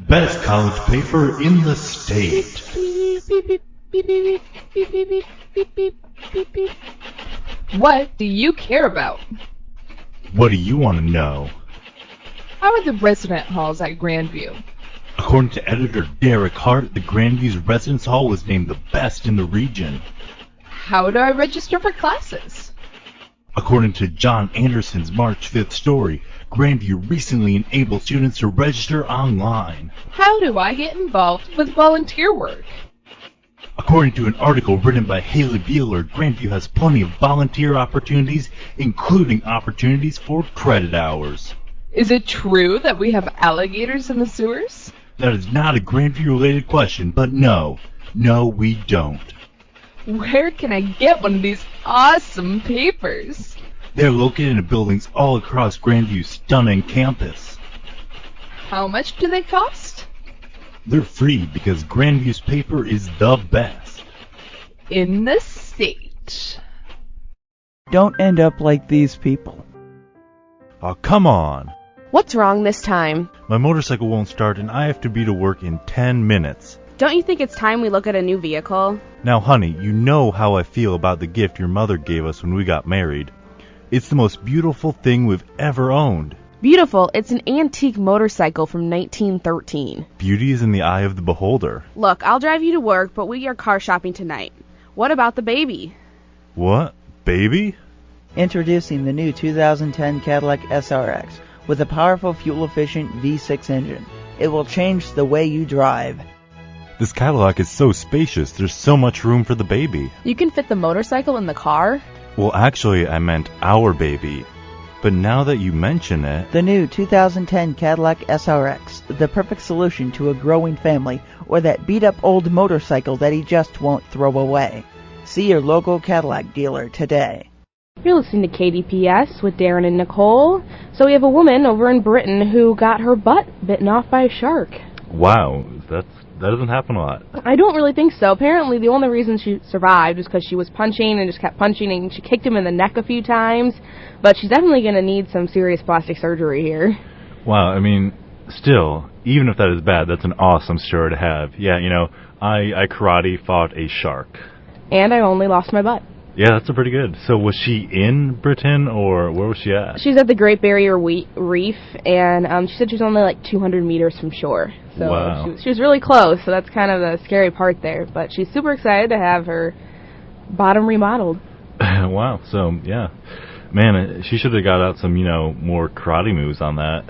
best college paper in the state. What do you care about? What do you want to know? How are the resident halls at Grandview? According to editor Derek Hart, the Grandview's residence hall was named the best in the region. How do I register for classes? According to John Anderson's March 5th story, Grandview recently enabled students to register online. How do I get involved with volunteer work? According to an article written by Haley Beeler, Grandview has plenty of volunteer opportunities, including opportunities for credit hours. Is it true that we have alligators in the sewers? That is not a Grandview-related question, but no, we don't. Where can I get one of these awesome papers? They're located in buildings all across Grandview's stunning campus. How much do they cost? They're free because Grandview's paper is the best in the state. Don't end up like these people. Oh, come on. What's wrong this time? My motorcycle won't start and I have to be to work in 10 minutes. Don't you think it's time we look at a new vehicle? Now, honey, you know how I feel about the gift your mother gave us when we got married. It's the most beautiful thing we've ever owned. Beautiful? It's an antique motorcycle from 1913. Beauty is in the eye of the beholder. Look, I'll drive you to work, but we are car shopping tonight. What about the baby? What? Baby? Introducing the new 2010 Cadillac SRX with a powerful fuel-efficient V6 engine. It will change the way you drive. This Cadillac is so spacious, there's so much room for the baby. You can fit the motorcycle in the car? Well, actually, I meant our baby. But now that you mention it... The new 2010 Cadillac SRX, the perfect solution to a growing family or that beat-up old motorcycle that he just won't throw away. See your local Cadillac dealer today. You're listening to KDPS with Darin and Nicole. So we have a woman over in Britain who got her butt bitten off by a shark. Wow, that doesn't happen a lot. I don't really think so. Apparently the only reason she survived was because she was punching and just kept punching, and she kicked him in the neck a few times. But she's definitely going to need some serious plastic surgery here. Wow, I mean, still, even if that is bad, that's an awesome story to have. Yeah, you know, I karate fought a shark. And I only lost my butt. Yeah, that's pretty good. So was she in Britain, or where was she at? She's at the Great Barrier Reef, and she said she was only like 200 meters from shore. So wow. she was really close, so that's kind of the scary part there. But she's super excited to have her bottom remodeled. Wow, so, yeah. Man, she should have got out some, more karate moves on that.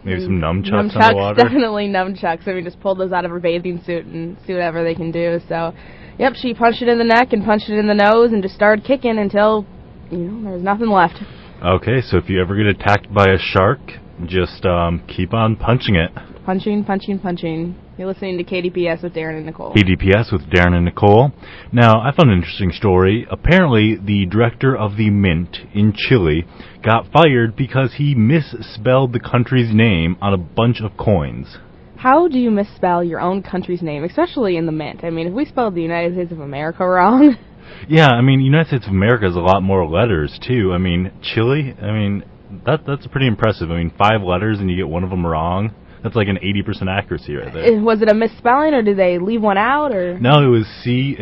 Maybe some nunchucks underwater. Definitely nunchucks. I mean, just pull those out of her bathing suit and see whatever they can do. So, yep, she punched it in the neck and punched it in the nose and just started kicking until, there was nothing left. Okay, so if you ever get attacked by a shark, just keep on punching it. Punching, punching, punching. You're listening to KDPS with Darin and Nicole. KDPS with Darin and Nicole. Now, I found an interesting story. Apparently, the director of the Mint in Chile got fired because he misspelled the country's name on a bunch of coins. How do you misspell your own country's name, especially in the Mint? I mean, if we spelled the United States of America wrong... Yeah, I mean, United States of America has a lot more letters, too. I mean, Chile, that's pretty impressive. 5 letters and you get one of them wrong. That's like an 80% accuracy right there. Was it a misspelling, or did they leave one out, or...? No, it was Chie,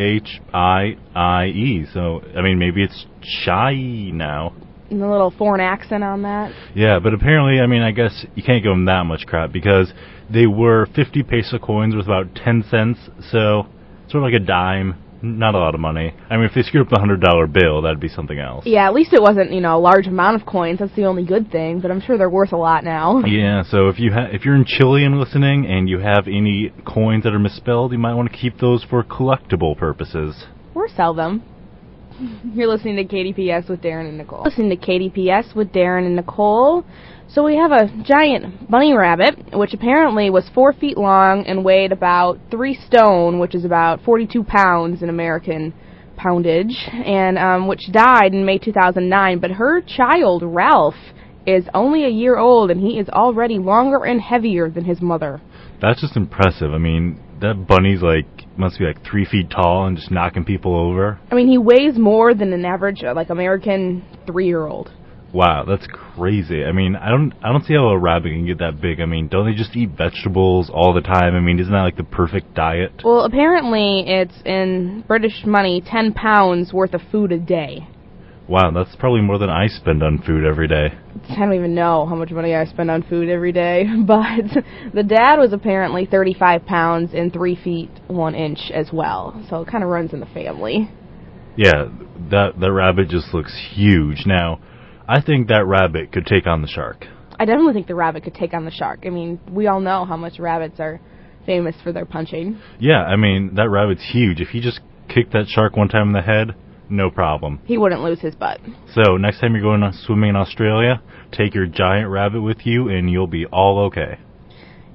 so, maybe it's shy now. And a little foreign accent on that. Yeah, but apparently, I guess you can't give them that much crap, because they were 50 peso coins worth about 10 cents, so sort of like a dime. Not a lot of money. If they screwed up the $100 bill, that'd be something else. Yeah, at least it wasn't, a large amount of coins. That's the only good thing, but I'm sure they're worth a lot now. Yeah, so if you're in Chile and listening and you have any coins that are misspelled, you might want to keep those for collectible purposes. Or sell them. You're listening to KDPS with Darin and Nicole. Listening to KDPS with Darin and Nicole. So we have a giant bunny rabbit, which apparently was 4 feet long and weighed about 3 stone, which is about 42 pounds in American poundage, and which died in May 2009. But her child, Ralph, is only a year old, and he is already longer and heavier than his mother. That's just impressive. That bunny's must be 3 feet tall and just knocking people over. He weighs more than an average, American 3-year-old. Wow, that's crazy. I mean, I don't see how a rabbit can get that big. I mean, don't they just eat vegetables all the time? I mean, isn't that like the perfect diet? Well, apparently it's, in British money, 10 pounds worth of food a day. Wow, that's probably more than I spend on food every day. I don't even know how much money I spend on food every day, but the dad was apparently 35 pounds and 3 feet 1 inch as well, so it kind of runs in the family. Yeah, that rabbit just looks huge. Now, I think that rabbit could take on the shark. I definitely think the rabbit could take on the shark. I mean, we all know how much rabbits are famous for their punching. Yeah, I mean, that rabbit's huge. If he just kicked that shark one time in the head, no problem. He wouldn't lose his butt. So, next time you're going swimming in Australia, take your giant rabbit with you and you'll be all okay.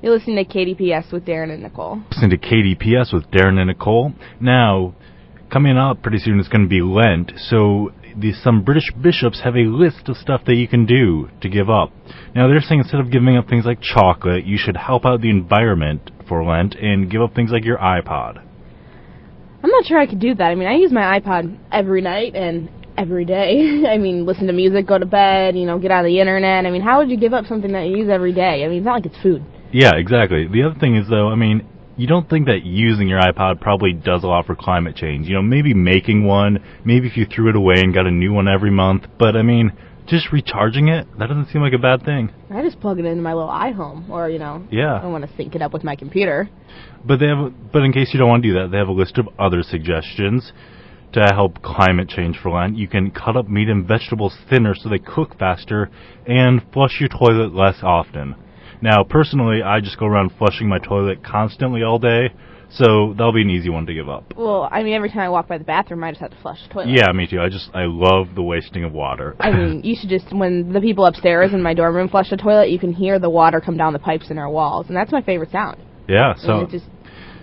You're listening to KDPS with Darin and Nicole. Listen to KDPS with Darin and Nicole. Now, coming up pretty soon is going to be Lent, so some British bishops have a list of stuff that you can do to give up. Now, they're saying instead of giving up things like chocolate, you should help out the environment for Lent and give up things like your iPod. I'm not sure I could do that. I mean, I use my iPod every night and every day. I mean, listen to music, go to bed, get on the internet. I mean, how would you give up something that you use every day? I mean, it's not like it's food. Yeah, exactly. The other thing is, though, I mean, you don't think that using your iPod probably does a lot for climate change. Maybe making one, maybe if you threw it away and got a new one every month, but I mean, just recharging it, that doesn't seem like a bad thing. I just plug it into my little iHome, or, yeah. I don't want to sync it up with my computer. But in case you don't want to do that, they have a list of other suggestions to help climate change for Lent. You can cut up meat and vegetables thinner so they cook faster, and flush your toilet less often. Now, personally, I just go around flushing my toilet constantly all day, so that'll be an easy one to give up. Well, I mean, every time I walk by the bathroom, I just have to flush the toilet. Yeah, me too. I love the wasting of water. I mean, you should just, when the people upstairs in my dorm room flush the toilet, you can hear the water come down the pipes in our walls, and that's my favorite sound. Yeah, so,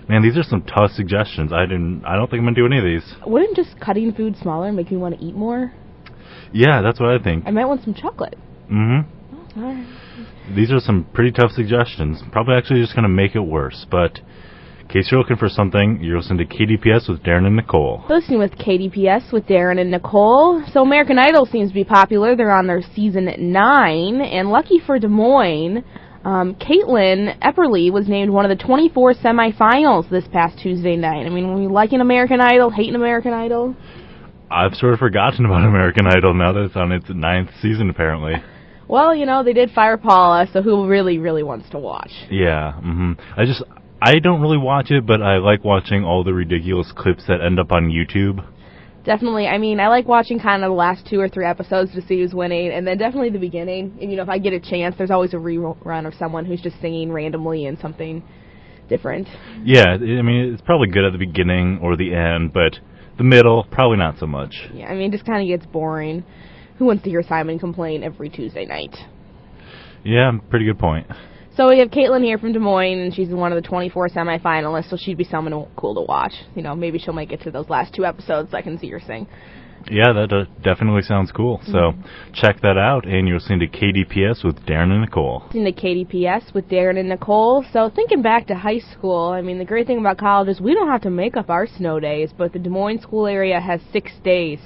man, these are some tough suggestions. I don't think I'm going to do any of these. Wouldn't just cutting food smaller make me want to eat more? Yeah, that's what I think. I might want some chocolate. Mm-hmm. Oh, all right. These are some pretty tough suggestions. Probably actually just going to make it worse. But in case you're looking for something, you're listening to KDPS with Darin and Nicole. Listening with KDPS with Darin and Nicole. So American Idol seems to be popular. They're on their season 9. And lucky for Des Moines, Caitlin Epperly was named one of the 24 semifinals this past Tuesday night. I mean, when you liking American Idol, hating American Idol? I've sort of forgotten about American Idol now that it's on its 9th season, apparently. Well, they did fire Paula, so who really, really wants to watch? Yeah, I don't really watch it, but I like watching all the ridiculous clips that end up on YouTube. Definitely. I mean, I like watching kind of the last 2 or 3 episodes to see who's winning, and then definitely the beginning. And, if I get a chance, there's always a rerun of someone who's just singing randomly in something different. Yeah, I mean, it's probably good at the beginning or the end, but the middle, probably not so much. Yeah, I mean, it just kind of gets boring. Who wants to hear Simon complain every Tuesday night? Yeah, pretty good point. So we have Caitlin here from Des Moines, and she's one of the 24 semifinalists, so she'd be someone cool to watch. Maybe she'll make it to those last 2 episodes so I can see her sing. Yeah, that definitely sounds cool. Mm-hmm. So check that out, and you're listening to KDPS with Darin and Nicole. Listening to KDPS with Darin and Nicole. So thinking back to high school, I mean, the great thing about college is we don't have to make up our snow days, but the Des Moines school area has 6 days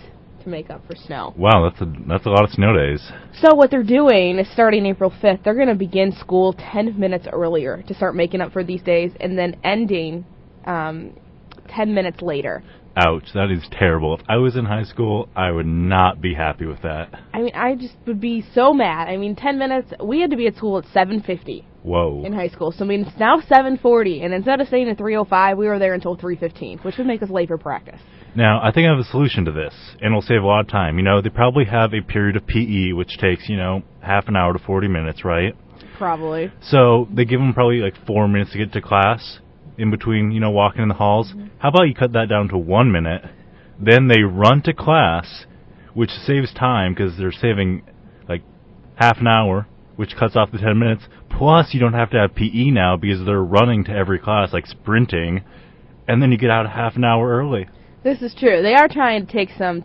to make up for snow. Wow, that's a lot of snow days. So what they're doing is starting April 5th, they're going to begin school 10 minutes earlier to start making up for these days, and then ending 10 minutes later. Ouch, that is terrible. If I was in high school, I would not be happy with that. I mean, I just would be so mad. I mean, 10 minutes, we had to be at school at 7:50. Whoa. In high school. So, I mean, it's now 7:40, and instead of staying at 3:05, we were there until 3:15, which would make us late for practice. Now, I think I have a solution to this, and it'll save a lot of time. They probably have a period of PE, which takes, half an hour to 40 minutes, right? Probably. So, they give them probably like 4 minutes to get to class in between, walking in the halls. Mm-hmm. How about you cut that down to 1 minute, then they run to class, which saves time because they're saving like half an hour, which cuts off the 10 minutes, plus you don't have to have PE now because they're running to every class, like sprinting, and then you get out half an hour early. This is true. They are trying to take some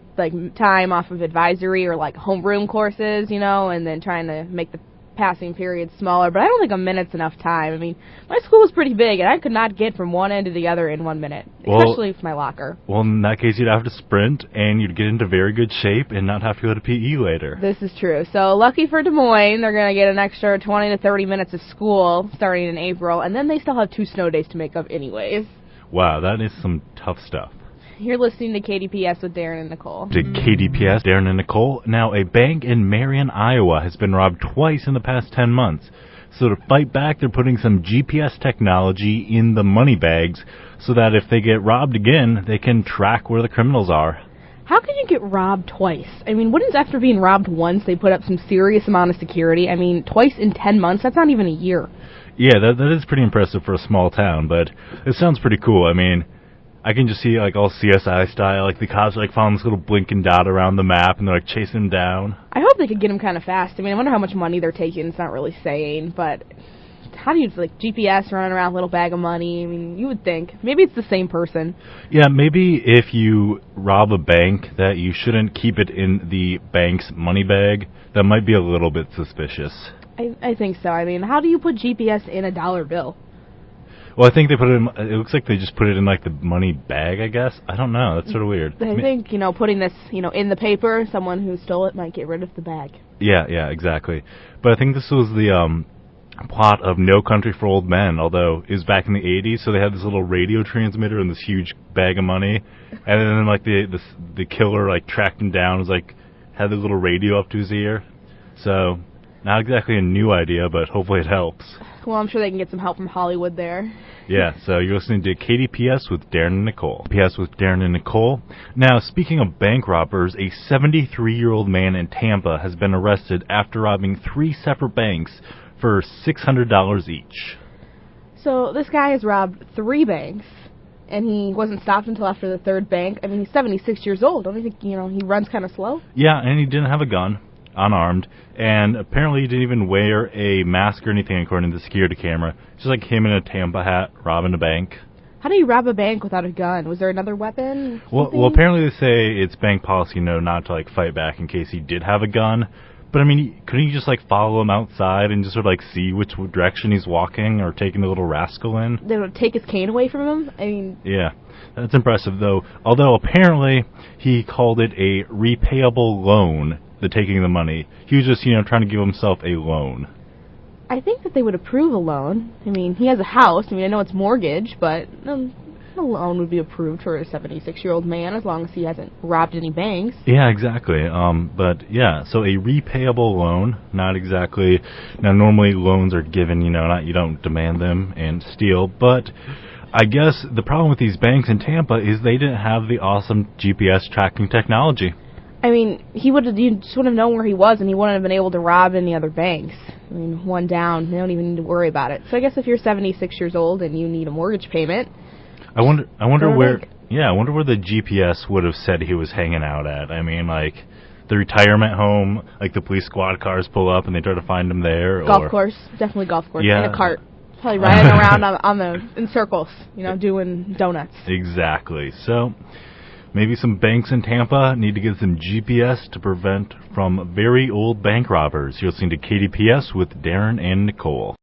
time off of advisory or homeroom courses, and then trying to make the passing periods smaller, but I don't think a minute's enough time. I mean, my school was pretty big, and I could not get from one end to the other in 1 minute, especially with my locker. Well, in that case, you'd have to sprint, and you'd get into very good shape and not have to go to PE later. This is true. So lucky for Des Moines, they're going to get an extra 20 to 30 minutes of school starting in April, and then they still have 2 snow days to make up anyways. Wow, that is some tough stuff. You're listening to KDPS with Darin and Nicole. To KDPS, Darin and Nicole. Now, a bank in Marion, Iowa has been robbed twice in the past 10 months. So to fight back, they're putting some GPS technology in the money bags so that if they get robbed again, they can track where the criminals are. How can you get robbed twice? I mean, wouldn't after being robbed once, they put up some serious amount of security? I mean, twice in 10 months? That's not even a year. Yeah, that is pretty impressive for a small town, but it sounds pretty cool. I mean, I can just see, like, all CSI style, like, the cops are, like, following this little blinking dot around the map, and they're, like, chasing him down. I hope they could get him kind of fast. I mean, I wonder how much money they're taking. It's not really saying, but how do you, like, GPS running around with a little bag of money? I mean, you would think. Maybe it's the same person. Yeah, maybe if you rob a bank, that you shouldn't keep it in the bank's money bag. That might be a little bit suspicious. I think so. I mean, how do you put GPS in a dollar bill? Well, I think they put it in, it looks like they just put it in, like, the money bag, I guess. I don't know. That's sort of weird. I think, putting this, in the paper, someone who stole it might get rid of the bag. Yeah, exactly. But I think this was the plot of No Country for Old Men, although it was back in the 80s, so they had this little radio transmitter and this huge bag of money. And then, like, the killer, like, tracked him down, was like, had the little radio up to his ear. So, not exactly a new idea, but hopefully it helps. Well, I'm sure they can get some help from Hollywood there. Yeah, so you're listening to KDPS with Darin and Nicole. KDPS with Darin and Nicole. Now, speaking of bank robbers, a 73-year-old man in Tampa has been arrested after robbing 3 separate banks for $600 each. So this guy has robbed 3 banks, and he wasn't stopped until after the 3rd bank. I mean, he's 76 years old. Don't you think, he runs kind of slow? Yeah, and he didn't have a gun. Unarmed, and apparently he didn't even wear a mask or anything according to the security camera. Just like him in a Tampa hat robbing a bank. How do you rob a bank without a gun? Was there another weapon? Well, apparently they say it's bank policy not to, like, fight back in case he did have a gun. But I mean, couldn't you just, like, follow him outside and just sort of, like, see which direction he's walking or taking the little rascal in? They would take his cane away from him? I mean... Yeah, that's impressive, though. Although apparently he called it a repayable loan, the taking of the money. He was just, trying to give himself a loan. I think that they would approve a loan. I mean, he has a house. I mean, I know it's mortgage, but a loan would be approved for a 76-year-old man as long as he hasn't robbed any banks. Yeah, exactly. But yeah, so a repayable loan, not exactly. Now, normally loans are given, you don't demand them and steal, but I guess the problem with these banks in Tampa is they didn't have the awesome GPS tracking technology. I mean, you just would have known where he was, and he wouldn't have been able to rob any other banks. I mean, one down, they don't even need to worry about it. So I guess if you're 76 years old and you need a mortgage payment, I wonder where. Yeah, I wonder where the GPS would have said he was hanging out at. I mean, like the retirement home, like the police squad cars pull up and they try to find him there. Golf course, definitely golf course. Yeah. In a cart, probably riding around in circles, doing donuts. Exactly. So. Maybe some banks in Tampa need to get some GPS to prevent from very old bank robbers. You're listening to KDPS with Darin and Nicole.